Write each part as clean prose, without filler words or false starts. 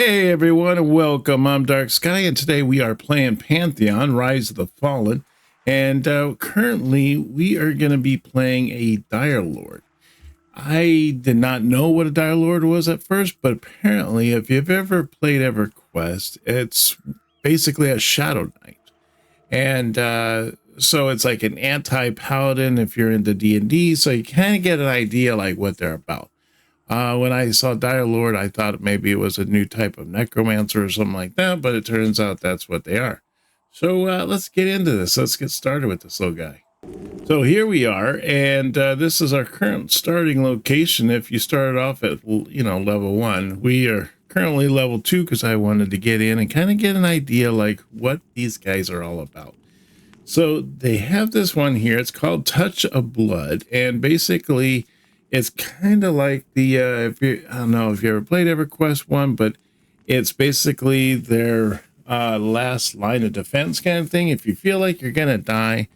Hey everyone, and welcome. I'm DARKSKYE, and today we are playing Pantheon, Rise of the Fallen. And currently we are going to be playing a Dire Lord. I did not know what a Dire Lord was at first, but apparently if you've ever played EverQuest, it's basically a Shadow Knight. And so it's like an anti-paladin if you're into D&D, so you kind of get an idea like what they're about. When I saw Dire Lord, I thought maybe it was a new type of necromancer or something like that, but it turns out that's what they are. So let's get into this. Let's get started with this little guy. So here we are, and this is our current starting location. If you started off at, level 1, we are currently level 2 because I wanted to get in and kind of get an idea like what these guys are all about. So they have this one here. It's called Touch of Blood, and basically it's kind of like the, I don't know if you ever played EverQuest 1, but it's basically their last line of defense kind of thing. If you feel like you're going to die,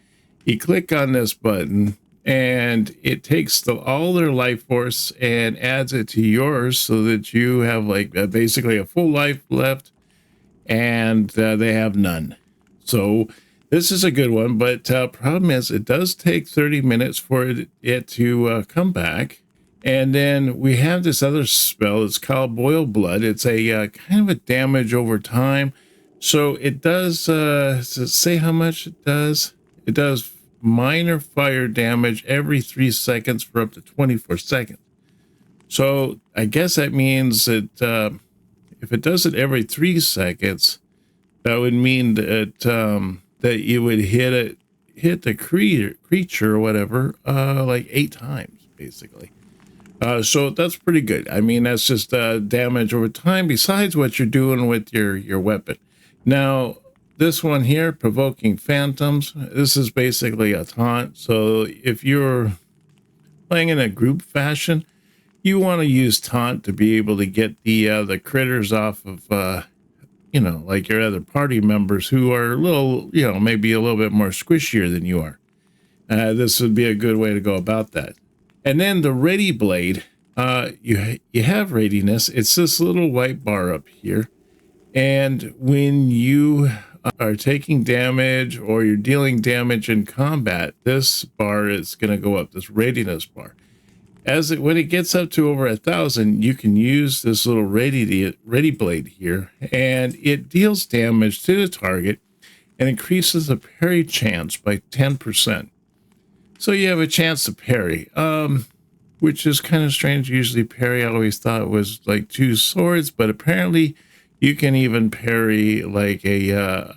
you click on this button and it takes all their life force and adds it to yours so that you have like basically a full life left and they have none. So this is a good one, but problem is it does take 30 minutes for it to come back. And then we have this other spell. It's called Boil Blood. It's a kind of a damage over time. So it does, does it say how much it does? It does minor fire damage every 3 seconds for up to 24 seconds. So I guess that means that if it does it every 3 seconds, that would mean that that you would hit the creature or whatever like 8 times basically. So that's pretty good. I mean, that's just damage over time besides what you're doing with your weapon. Now this one here, Provoking Phantoms, this is basically a taunt. So if you're playing in a group fashion, you want to use taunt to be able to get the critters off of like your other party members who are a little, maybe a little bit more squishier than you are. This would be a good way to go about that. And then the Ready Blade, you have readiness. It's this little white bar up here. And when you are taking damage or you're dealing damage in combat, this bar is going to go up, this readiness bar. When it gets up to over 1,000, you can use this little ready blade here, and it deals damage to the target and increases the parry chance by 10%. So you have a chance to parry, which is kind of strange. Usually parry, I always thought it was like 2 swords, but apparently you can even parry like a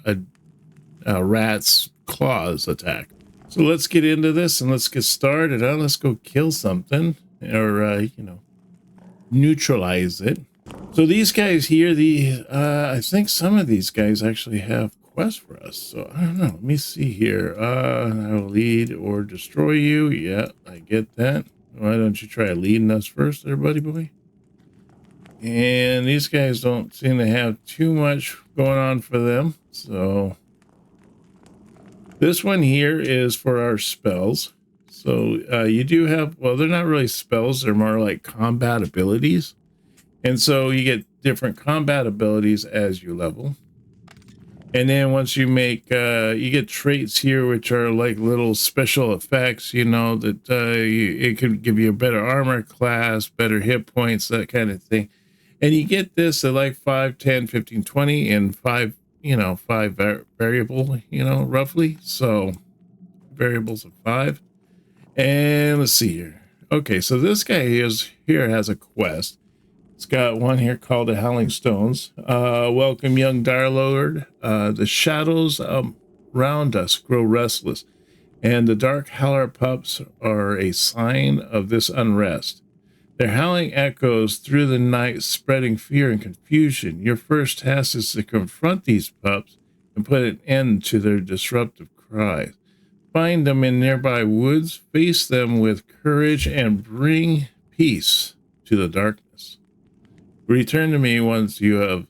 rat's claws attack. So let's get into this and let's get started. Let's go kill something or, neutralize it. So these guys here, I think some of these guys actually have quests for us. So I don't know. Let me see here. I will lead or destroy you. Yeah, I get that. Why don't you try leading us first there, buddy boy? And these guys don't seem to have too much going on for them. So this one here is for our spells. So you do have, well, they're not really spells. They're more like combat abilities. And so you get different combat abilities as you level. And then once you make, you get traits here, which are like little special effects, that it can give you a better armor class, better hit points, that kind of thing. And you get this at like 5, 10, 15, 20, and 5 variable, roughly. So variables of 5. And let's see here. Okay, so this guy here has a quest. It's got one here called the Howling Stones. Welcome, young Dire Lord. The shadows around us grow restless, and the dark howler pups are a sign of this unrest. Their howling echoes through the night, spreading fear and confusion. Your first task is to confront these pups and put an end to their disruptive cries. Find them in nearby woods, face them with courage, and bring peace to the darkness. Return to me once you have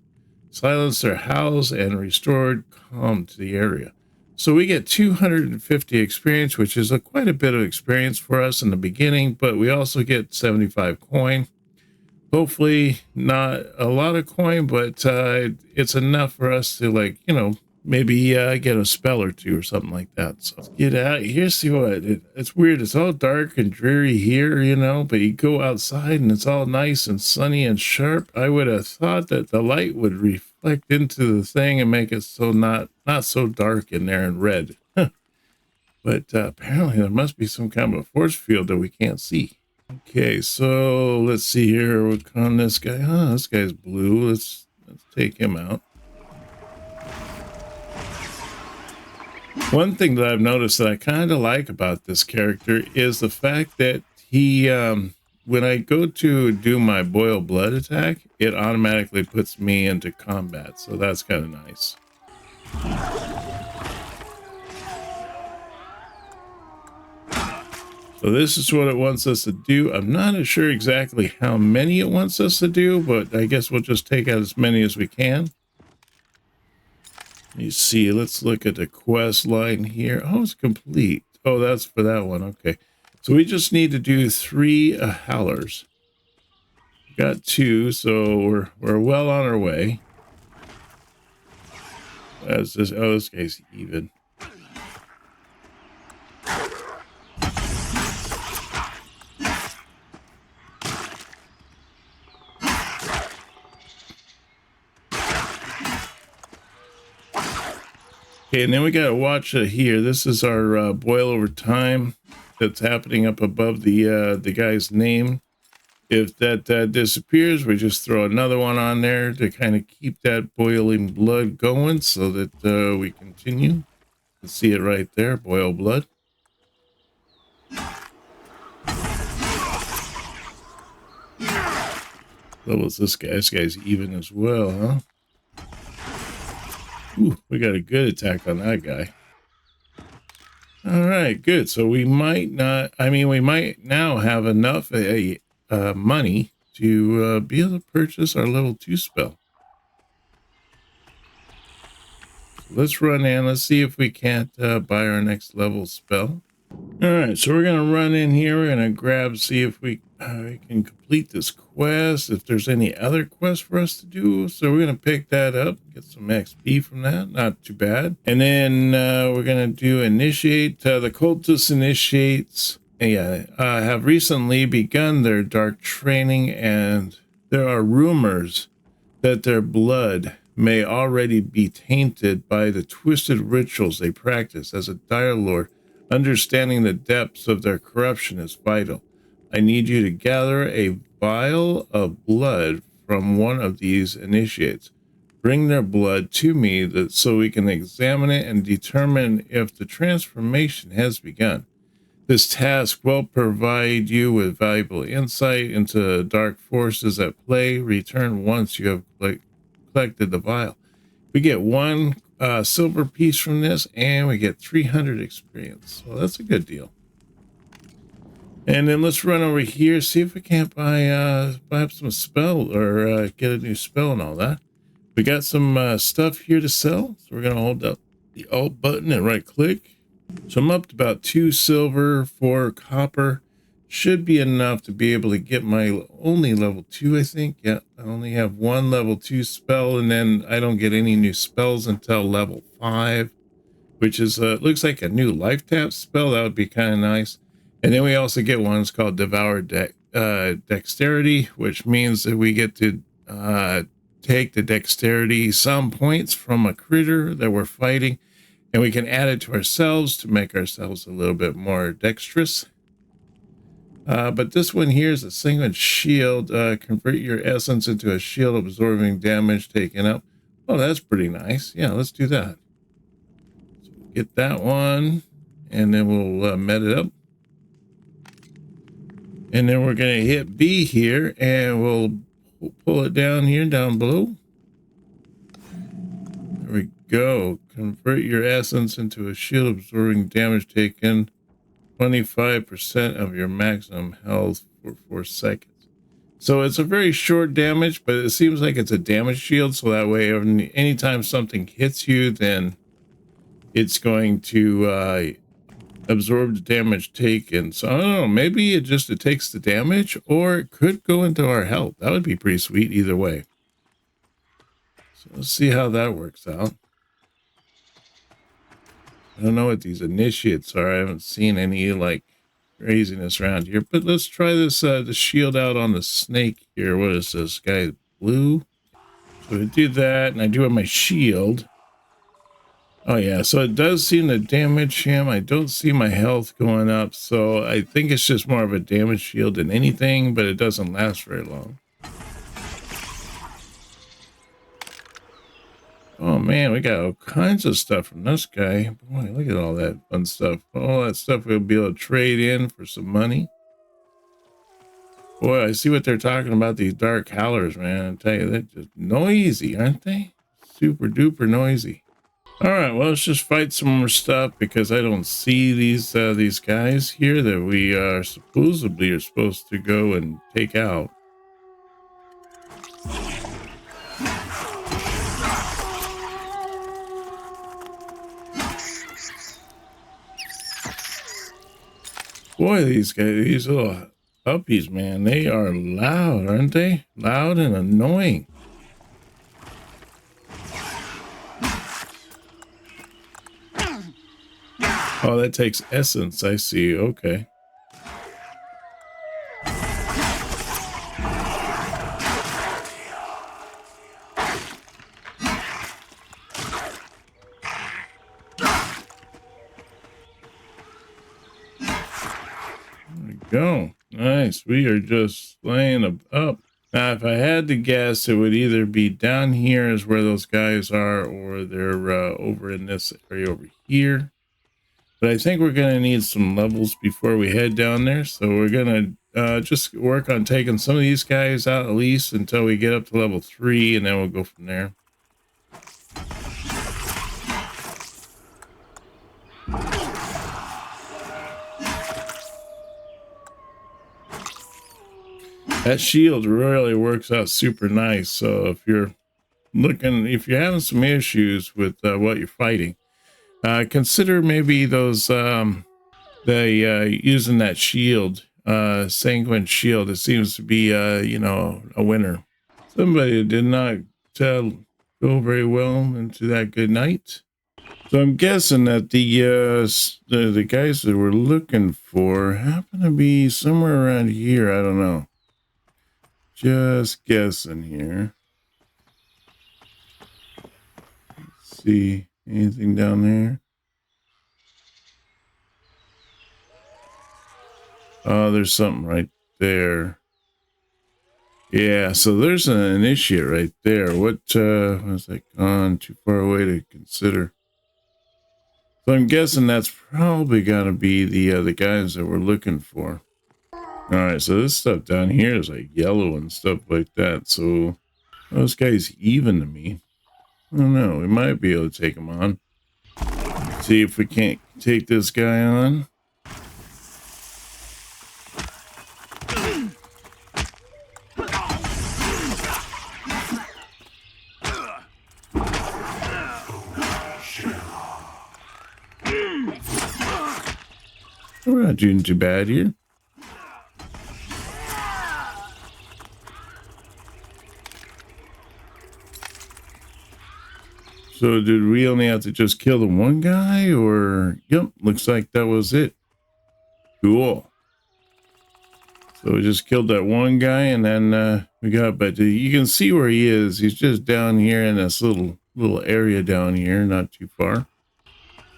silenced their howls and restored calm to the area. So we get 250 experience, which is quite a bit of experience for us in the beginning, but we also get 75 coin. Hopefully not a lot of coin, but it's enough for us to, like, you know, maybe get a spell or two or something like that. So let's get out here, see what it's weird. It's all dark and dreary here, you know, but you go outside and it's all nice and sunny and sharp. I would have thought that the light would reflect into the thing and make it so not so dark in there and red. But apparently there must be some kind of a force field that we can't see. Okay, so let's see here. We'll con this guy. Oh, this guy's blue. Let's take him out. One thing that I've noticed that I kind of like about this character is the fact that he, when I go to do my boil blood attack, it automatically puts me into combat. So that's kind of nice. So this is what it wants us to do. I'm not sure exactly how many it wants us to do, but I guess we'll just take out as many as we can. You see, let's look at the quest line here. Oh, it's complete. Oh, that's for that one. Okay. So we just need to do 3 howlers. Got 2, so we're well on our way. That's just, oh, this guy's even. Okay, and then we gotta watch here. This is our boil over time that's happening up above the guy's name. If that disappears, we just throw another one on there to kind of keep that boiling blood going, so that we continue. You can see it right there, boil blood. Levels this guy. This guy's even as well, huh? Ooh, we got a good attack on that guy. All right, good. So we might not, I mean, we might now have enough money to be able to purchase our level 2 spell. So let's run in. Let's see if we can't buy our next level spell. All right, so we're going to run in here. We're going to grab, see if we can complete this quest, if there's any other quests for us to do. So we're going to pick that up, get some XP from that. Not too bad. And then we're going to do initiate. The cultist initiates, have recently begun their dark training, and there are rumors that their blood may already be tainted by the twisted rituals they practice. As a dire lord, understanding the depths of their corruption is vital. I need you to gather a vial of blood from one of these initiates. Bring their blood to me so we can examine it and determine if the transformation has begun. This task will provide you with valuable insight into dark forces at play. Return once you have collected the vial. We get 1 silver piece from this, and we get 300 experience. So that's a good deal. And then let's run over here, see if we can't buy up some spell or get a new spell and all that. We got some stuff here to sell, so we're going to hold up the Alt button and right click. So I'm up to about 2 silver, 4 copper. Should be enough to be able to get my only level 2, I think. Yeah, I only have 1 level 2 spell, and then I don't get any new spells until level 5, which is looks like a new life tap spell. That would be kind of nice. And then we also get one that's called Devour Dexterity, which means that we get to take the dexterity some points from a critter that we're fighting, and we can add it to ourselves to make ourselves a little bit more dexterous. But this one here is a single shield. Convert your essence into a shield absorbing damage taken up. Oh, that's pretty nice. Yeah, let's do that. So we'll get that one, and then we'll med it up. And then we're going to hit B here, and we'll pull it down here, down below. There we go. Convert your essence into a shield absorbing damage taken. 25% of your maximum health for 4 seconds. So it's a very short damage, but it seems like it's a damage shield. So that way, anytime something hits you, then it's going to absorb the damage taken. So I don't know, maybe it takes the damage, or it could go into our health. That would be pretty sweet either way. So let's see how that works out. I don't know what these initiates are. I haven't seen any like craziness around here, but let's try this the shield out on the snake here. What is this guy? Blue. So I do that, and I do have my shield. Oh yeah, so it does seem to damage him. I don't see my health going up, so I think it's just more of a damage shield than anything, but it doesn't last very long. Oh man, we got all kinds of stuff from this guy. Boy, look at all that fun stuff. All that stuff we'll be able to trade in for some money. Boy, I see what they're talking about, these dark howlers, man. I tell you, they're just noisy, aren't they? Super duper noisy. All right, well, let's just fight some more stuff because I don't see these guys here that we supposedly are supposed to go and take out. Boy, these guys, these little puppies, man, they are loud, aren't they? Loud and annoying. Oh, that takes essence. I see. Okay. There we go. Nice. We are just laying up. Now, if I had to guess, it would either be down here is where those guys are, or they're over in this area over here. But I think we're going to need some levels before we head down there. So we're going to just work on taking some of these guys out at least until we get up to level 3, and then we'll go from there. That shield really works out super nice. So if you're having some issues with what you're fighting, consider maybe those using that shield, sanguine shield. It seems to be a winner. Somebody did not go very well into that good night. So I'm guessing that the guys that we're looking for happen to be somewhere around here. I don't know. Just guessing here. Let's see. Anything down there? Oh, there's something right there. Yeah, so there's an initiate right there. What was that gone too far away to consider? So I'm guessing that's probably gotta be the guys that we're looking for. All right, so this stuff down here is like yellow and stuff like that. So those guys even to me. I don't know. We might be able to take them on. See if we can't take this guy on. We're not doing too bad here. So did we only have to just kill the one guy, or? Yep, looks like that was it. Cool. So we just killed that one guy, and then we got, but you can see where he is. He's just down here in this little area down here, not too far.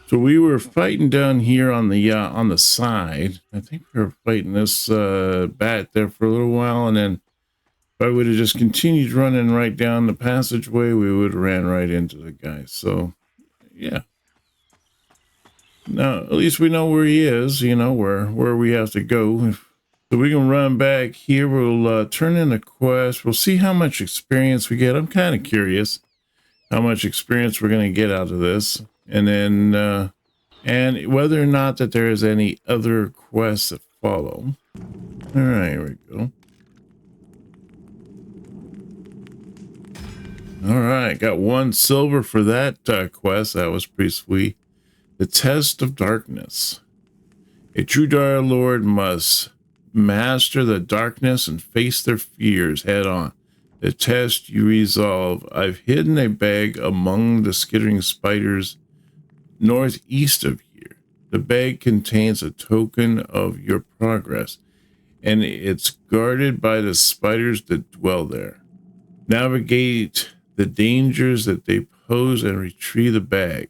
So we were fighting down here on the side. I think we were fighting this bat there for a little while, and then if I would have just continued running right down the passageway, we would have ran right into the guy. So, yeah. Now, at least we know where he is, you know, where we have to go. So we can run back here. We'll turn in a quest. We'll see how much experience we get. I'm kind of curious how much experience we're going to get out of this. And then, and whether or not that there is any other quests that follow. All right, here we go. All right, got 1 silver for that quest. That was pretty sweet. The Test of Darkness. A true Dire Lord must master the darkness and face their fears head on. The test you resolve. I've hidden a bag among the skittering spiders northeast of here. The bag contains a token of your progress, and it's guarded by the spiders that dwell there. Navigate the dangers that they pose and retrieve the bag.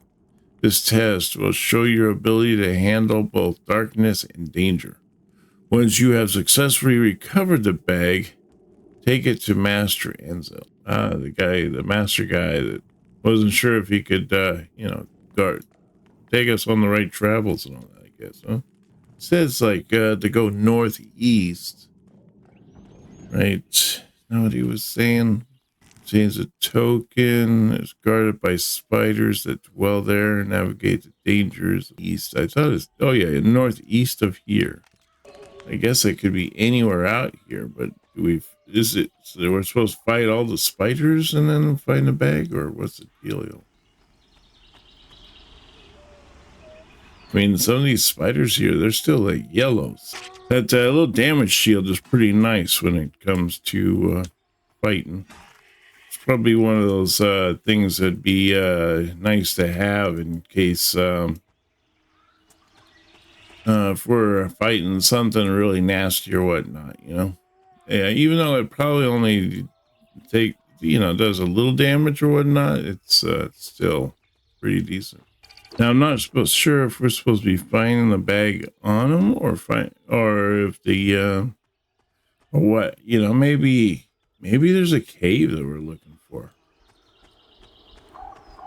This test will show your ability to handle both darkness and danger. Once you have successfully recovered the bag, take it to Master Enzel. The master guy that wasn't sure if he could, take us on the right travels and all that, I guess, huh? It says, like, to go northeast, right? Know what he was saying? Contains a token. It's guarded by spiders that dwell there. Navigate the dangers east. I thought it's, oh yeah, northeast of here. I guess it could be anywhere out here, but is it, so we're supposed to fight all the spiders and then find a bag, or what's the dealio? I mean, some of these spiders here, they're still like yellows. That little damage shield is pretty nice when it comes to fighting. It's probably one of those things that'd be nice to have in case if we're fighting something really nasty or whatnot, you know. Yeah, even though it probably only does a little damage or whatnot, it's still pretty decent. Now I'm not sure if we're supposed to be finding the bag on them or if the or what, maybe there's a cave that we're looking for.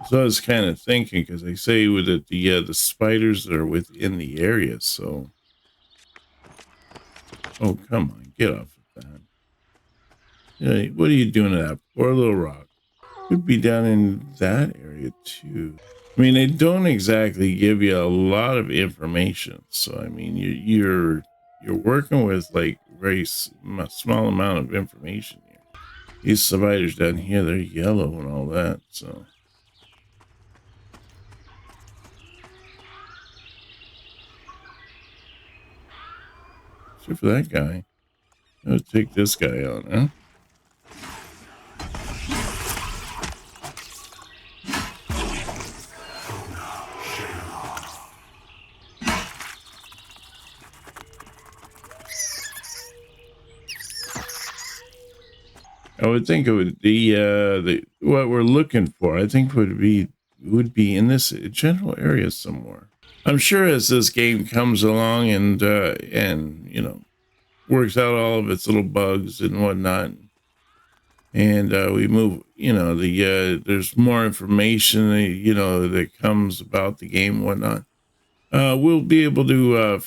So I was kind of thinking, because they say with it, the spiders that are within the area. So, oh come on, get off of that. Yeah, what are you doing to that poor little rock? Could be down in that area too. I mean, they don't exactly give you a lot of information. So I mean, you're working with like very small amount of information here. These spiders down here, they're yellow and all that. So. Except for that guy. I'll take this guy on, huh? I would think it would the what we're looking for. I think would be in this general area somewhere. I'm sure as this game comes along and works out all of its little bugs and whatnot, and we move, there's more information that comes about the game and whatnot. We'll be able to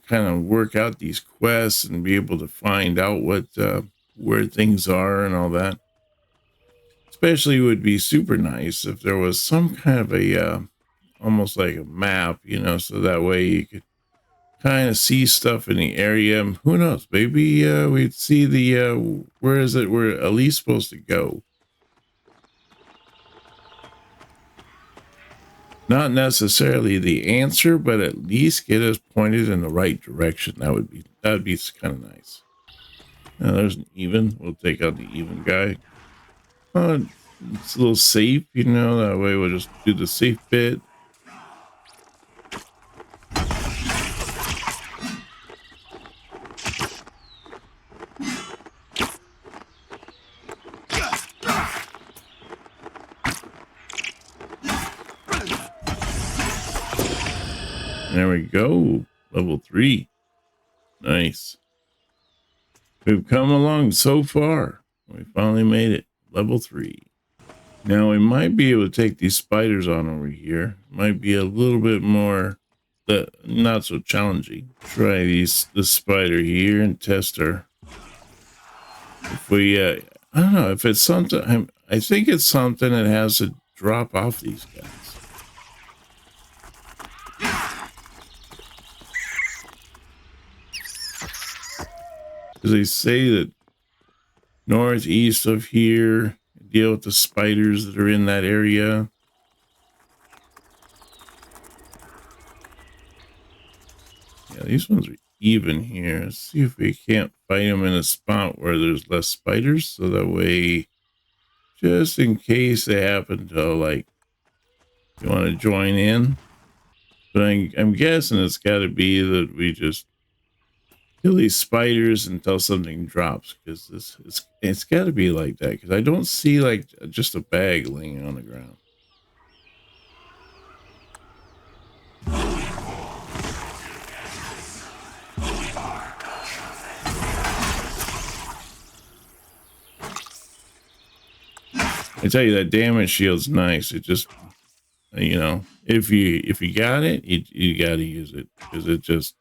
kind of work out these quests and be able to find out what where things are and all that. Especially would be super nice if there was some kind of a almost like a map, so that way you could kind of see stuff in the area. Who knows? Maybe we'd see the where is it we're at least supposed to go. Not necessarily the answer, but at least get us pointed in the right direction. That'd be kind of nice. Now, there's an even. We'll take out the even guy. It's a little safe, that way we'll just do the safe bit. There we go. Level 3. Nice. We've come along so far. We finally made it. Level 3. Now we might be able to take these spiders on over here. Might be a little bit more not so challenging. Try this spider here and test her. If we I don't know if it's something. I think it's something that has to drop off these guys. Because they say that northeast of here, deal with the spiders that are in that area. Yeah, these ones are even here. Let's see if we can't fight them in a spot where there's less spiders, so that way, just in case they happen to, like, you want to join in. But I'm guessing it's got to be that we just kill these spiders until something drops, because it's got to be like that, because I don't see like just a bag laying on the ground. I tell you, that damage shield's nice. It just, you know, if you got it, you got to use it, because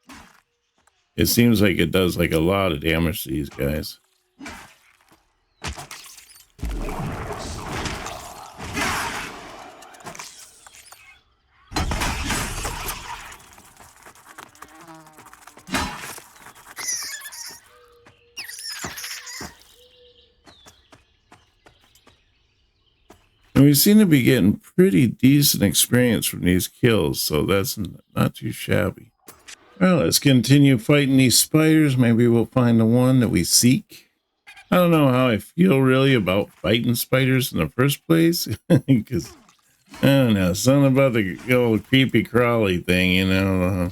it seems like it does like a lot of damage to these guys. And we seem to be getting pretty decent experience from these kills, so that's not too shabby. Well, let's continue fighting these spiders. Maybe we'll find the one that we seek. I don't know how I feel really about fighting spiders in the first place, because I don't know, something about the old creepy crawly thing, you know.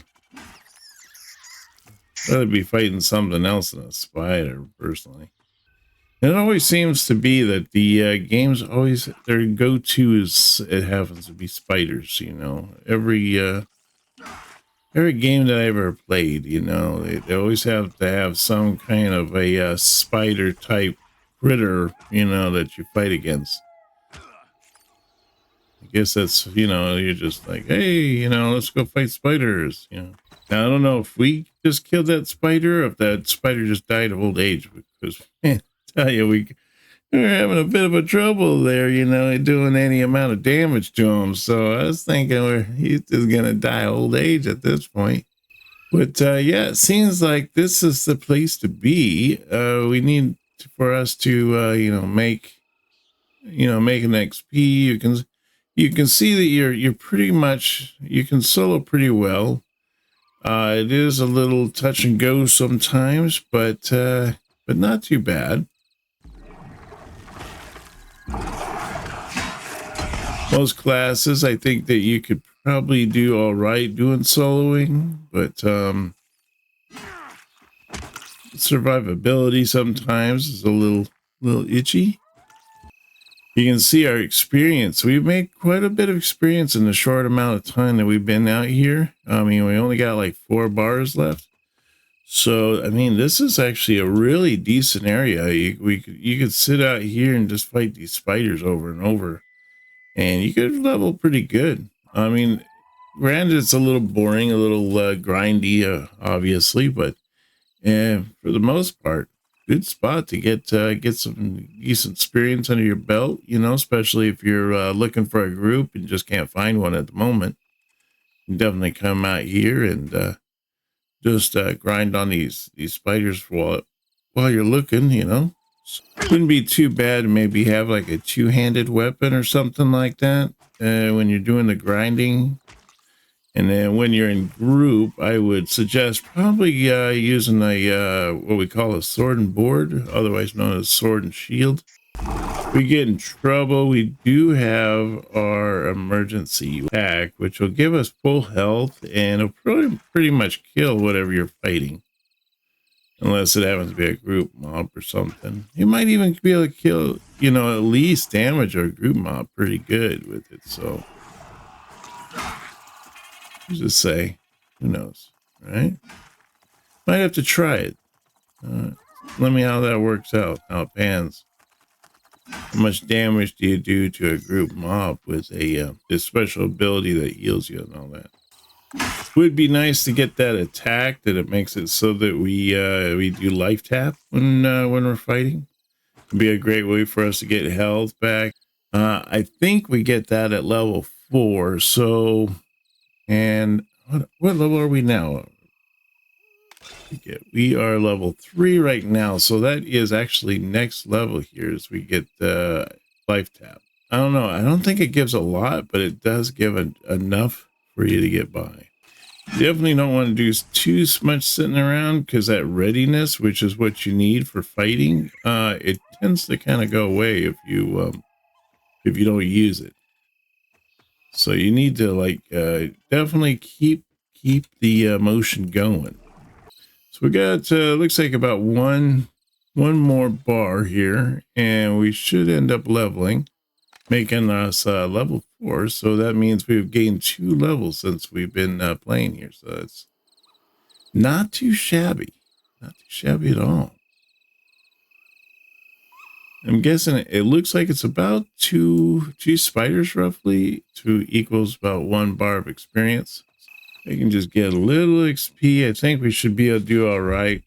I'd rather be fighting something else than a spider, personally. It always seems to be that the games always, their go-to is, it happens to be spiders, you know. Every game that I ever played, you know, they always have to have some kind of a spider type critter, you know, that you fight against. I guess that's, you know, you're just like, hey, you know, let's go fight spiders, you know. Now, I don't know if we just killed that spider or if that spider just died of old age, because, man, I tell you, we're having a bit of a trouble there, you know, doing any amount of damage to him. So I was thinking he's just going to die of old age at this point. But yeah, it seems like this is the place to be. We need for us to, you know, make an XP. You can see that you're pretty much, you can solo pretty well. It is a little touch and go sometimes, but not too bad. Most classes, I think that you could probably do all right doing soloing, but survivability sometimes is a little itchy. You can see our experience. We've made quite a bit of experience in the short amount of time that we've been out here. I mean, we only got like 4 bars left. So, I mean, this is actually a really decent area. You could sit out here and just fight these spiders over and over, and you could level pretty good. I mean, granted, it's a little boring, a little grindy, obviously, but for the most part, good spot to get some decent experience under your belt, you know, especially if you're looking for a group and just can't find one at the moment. You can definitely come out here and just grind on these spiders while you're looking, you know. Wouldn't be too bad to maybe have like a 2-handed weapon or something like that when you're doing the grinding. And then when you're in group, I would suggest probably using a what we call a sword and board, otherwise known as sword and shield. If we get in trouble, we do have our emergency pack, which will give us full health and it'll pretty much kill whatever you're fighting. Unless it happens to be a group mob or something. You might even be able to kill, you know, at least damage our group mob pretty good with it. So just say, who knows, right? Might have to try it. Let me know how that works out, how it pans. How much damage do you do to a group mob with this special ability that heals you and all that? Would be nice to get that attack that it makes it so that we do life tap when we're fighting. It'd be a great way for us to get health back. I think we get that at level 4. So, and what level are we now? We are level 3 right now, so that is actually next level here as we get the life tap. I don't know. I don't think it gives a lot, but it does give enough for you to get by. Definitely don't want to do too much sitting around, because that readiness, which is what you need for fighting, it tends to kind of go away if you don't use it. So you need to like definitely keep the motion going. So we got looks like about one more bar here, and we should end up leveling, making us level 4. So that means we've gained 2 levels since we've been playing here. So it's not too shabby. Not too shabby at all. I'm guessing it looks like it's about two spiders roughly to equals about 1 bar of experience. I can just get a little XP. I think we should be able to do all right.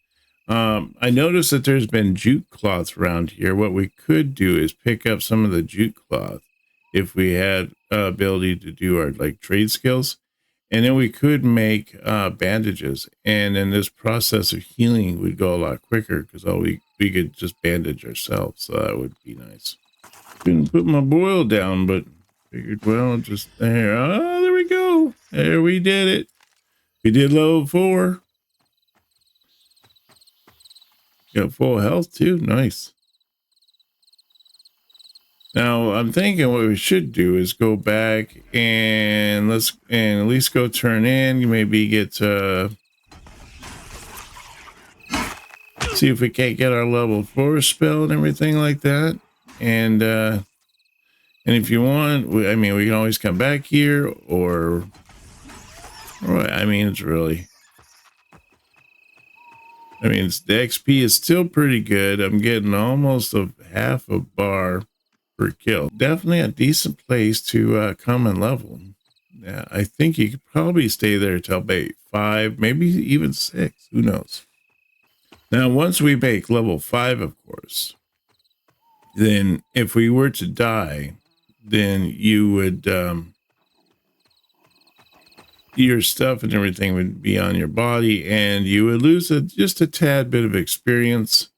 I noticed that there's been jute cloth around here. What we could do is pick up some of the jute cloth if we had ability to do our like trade skills. And then we could make bandages, and then this process of healing would go a lot quicker because we could just bandage ourselves. So that would be nice. Couldn't put my boil down, but figured, well, just there. Oh, there we go. There, we did it. We did level 4. Got full health too. Nice. Now I'm thinking what we should do is go back and at least go turn in. Maybe get see if we can't get our level 4 spell and everything like that. And if you want, I mean, we can always come back here, or I mean, it's really, I mean, the XP is still pretty good. I'm getting almost a half a bar per kill. Definitely a decent place to come and level. Yeah, I think you could probably stay there till about 5, maybe even 6. Who knows? Now, once we make level 5, of course, then if we were to die, then you would, your stuff and everything would be on your body, and you would lose just a tad bit of experience.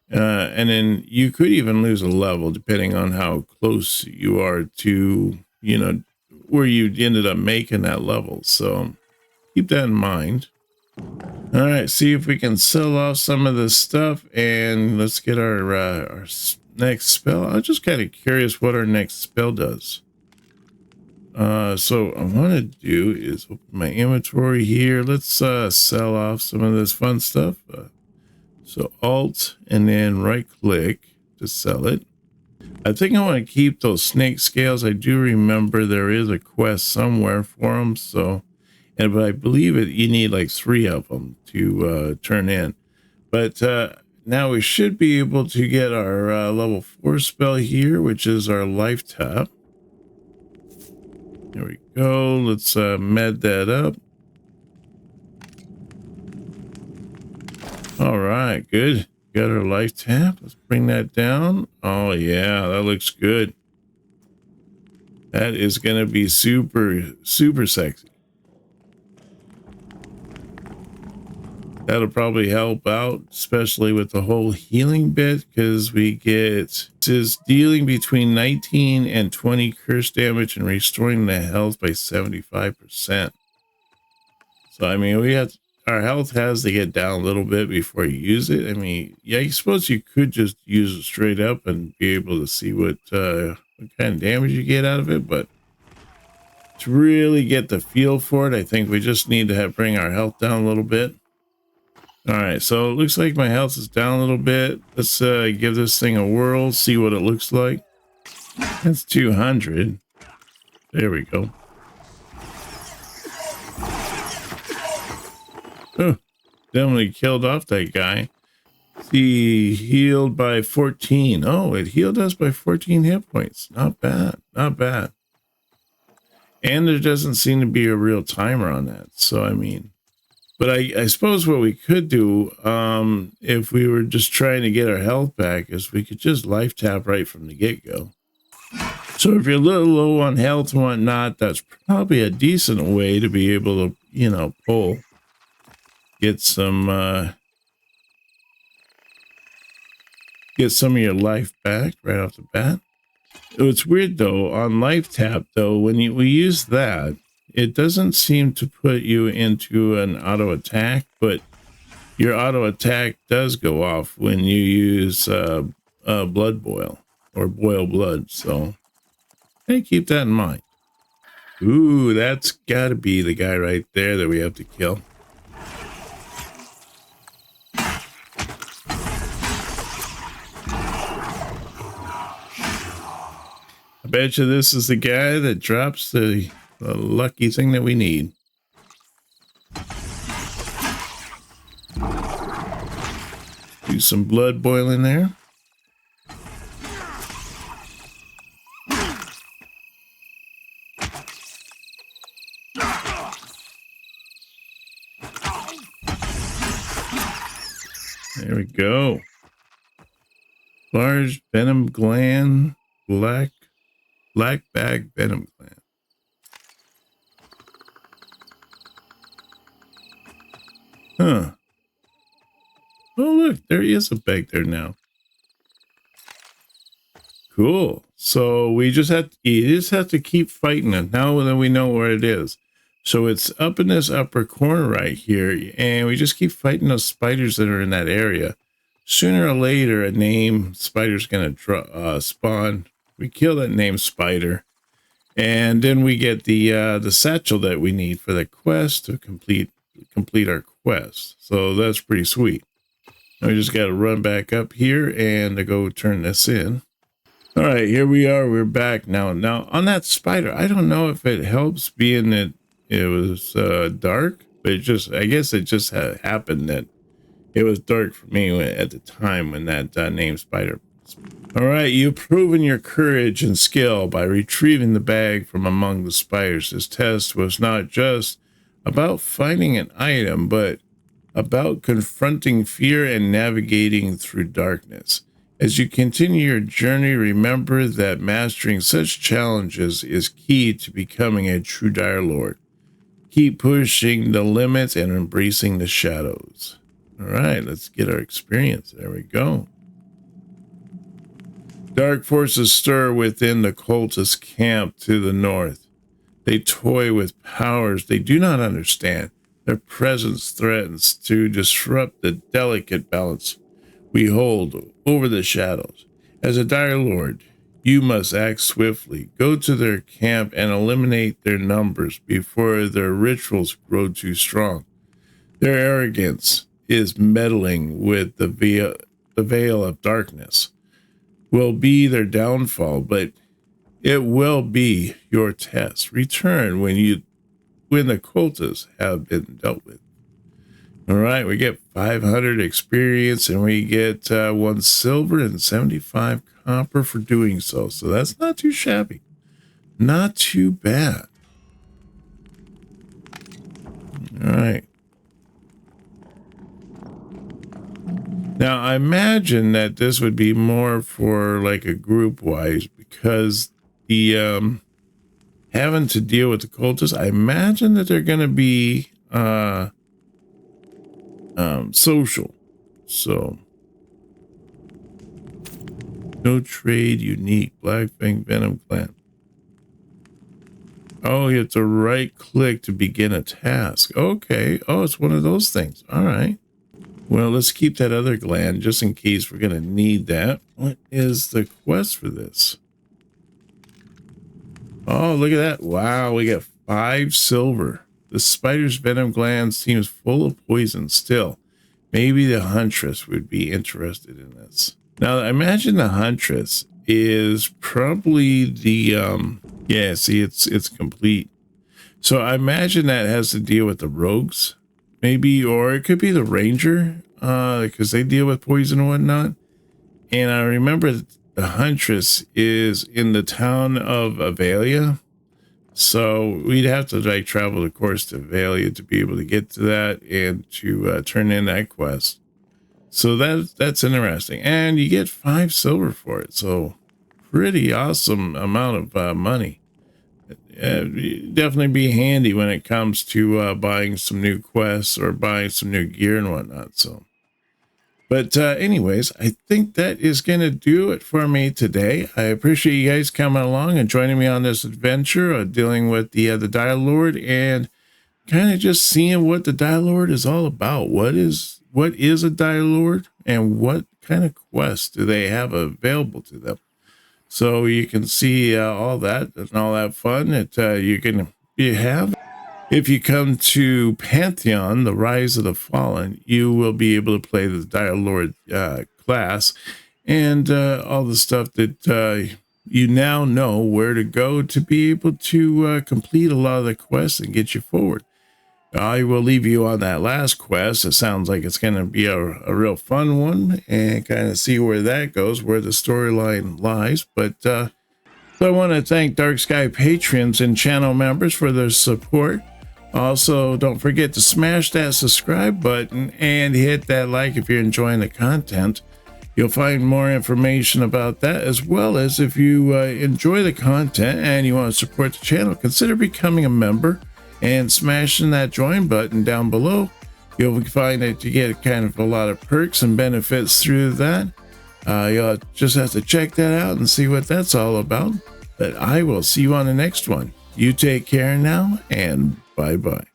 And then you could even lose a level depending on how close you are to, you know, where you ended up making that level. So keep that in mind. All right, see if we can sell off some of this stuff, and let's get our next spell. I'm just kind of curious what our next spell does. So what I want to do is open my inventory here. Let's sell off some of this fun stuff. So Alt and then right click to sell it. I think I want to keep those snake scales. I do remember there is a quest somewhere for them. So, but I believe you need like 3 of them to turn in. But now we should be able to get our level 4 spell here, which is our life tap. There we go. Let's med that up. All right, good. Got our life tap. Let's bring that down. Oh yeah, that looks good. That is going to be super, super sexy. That'll probably help out, especially with the whole healing bit, because we get, this is dealing between 19 and 20 curse damage and restoring the health by 75%. So, I mean, our health has to get down a little bit before you use it. I mean, yeah, I suppose you could just use it straight up and be able to see what kind of damage you get out of it. But to really get the feel for it, I think we just need to bring our health down a little bit. All right, so it looks like my health is down a little bit. Let's give this thing a whirl, see what it looks like. That's 200. There we go. Oh, definitely killed off that guy. See, healed by 14. Oh, it healed us by 14 hit points. Not bad, not bad. And there doesn't seem to be a real timer on that. So, I mean, but I suppose what we could do, if we were just trying to get our health back, is we could just life tap right from the get-go. So if you're a little low on health and whatnot, that's probably a decent way to be able to, you know, get some of your life back right off the bat. It's weird though, on life tap though, when we use that, it doesn't seem to put you into an auto attack, but your auto attack does go off when you use blood boil or boil blood. So hey, keep that in mind. Ooh, that's got to be the guy right there that we have to kill. I bet you this is the guy that drops the lucky thing that we need. Do some blood boiling there. There we go. Large venom gland, black bag venom gland. Huh. Oh, look, there is a bag there now. Cool. So you just have to keep fighting it. Now that we know where it is. So it's up in this upper corner right here, and we just keep fighting those spiders that are in that area. Sooner or later, a named spider's going to spawn. We kill that named spider, and then we get the satchel that we need for the quest to complete our quest. So that's pretty sweet. Now we just got to run back up here and to go turn this in. All right, here we are. We're back now. Now on that spider, I don't know if it helps being that it was dark, but I guess it just happened that it was dark for me at the time when that named spider. All right, you've proven your courage and skill by retrieving the bag from among the spiders. This test was not just about finding an item, but about confronting fear and navigating through darkness. As you continue your journey, remember that mastering such challenges is key to becoming a true Dire Lord. Keep pushing the limits and embracing the shadows. All right, let's get our experience. There we go. Dark forces stir within the cultist camp to the north. They toy with powers they do not understand. Their presence threatens to disrupt the delicate balance we hold over the shadows. As a Dire Lord, you must act swiftly. Go to their camp and eliminate their numbers before their rituals grow too strong. Their arrogance is meddling with the veil of darkness. Will be their downfall, but it will be your test. Return when the cultists have been dealt with. All right, we get 500 experience and we get 1 silver and 75 copper for doing so. So that's not too shabby. Not too bad. All right. Now, I imagine that this would be more for like a group wise because the having to deal with the cultists, I imagine that they're going to be social. So no trade, unique, black fang venom clan. Oh, you have to right click to begin a task. Okay. Oh, it's one of those things. All right. Well, let's keep that other gland just in case we're going to need that. What is the quest for this? Oh, look at that. Wow, we got 5 silver. The spider's venom gland seems full of poison still. Maybe the huntress would be interested in this. Now, I imagine the huntress is probably the, yeah, see, it's complete. So I imagine that has to deal with the rogues, maybe, or it could be the ranger, because they deal with poison and whatnot. And I remember the huntress is in the town of Avalia. So we'd have to like travel, of course, to Avalia to be able to get to that and to turn in that quest. So that's interesting. And you get 5 silver for it. So pretty awesome amount of money. Definitely be handy when it comes to buying some new quests or buying some new gear and whatnot. So, But anyways, I think that is going to do it for me today. I appreciate you guys coming along and joining me on this adventure of dealing with the Dire Lord and kind of just seeing what the Dire Lord is all about. What is a Dire Lord and what kind of quests do they have available to them? So you can see all that and all that fun that you can have. If you come to Pantheon, the Rise of the Fallen, you will be able to play the Dire Lord class and all the stuff that you now know where to go to be able to complete a lot of the quests and get you forward. I will leave you on that last quest. It sounds like it's going to be a real fun one and kind of see where that goes, where the storyline lies. But so I want to thank Dark Sky patrons and channel members for their support. Also, don't forget to smash that subscribe button and hit that like if you're enjoying the content. You'll find more information about that, as well as if you enjoy the content and you want to support the channel, consider becoming a member and smashing that join button down below. You'll find that you get kind of a lot of perks and benefits through that. You'll just have to check that out and see what that's all about. But I will see you on the next one. You take care now, and bye-bye.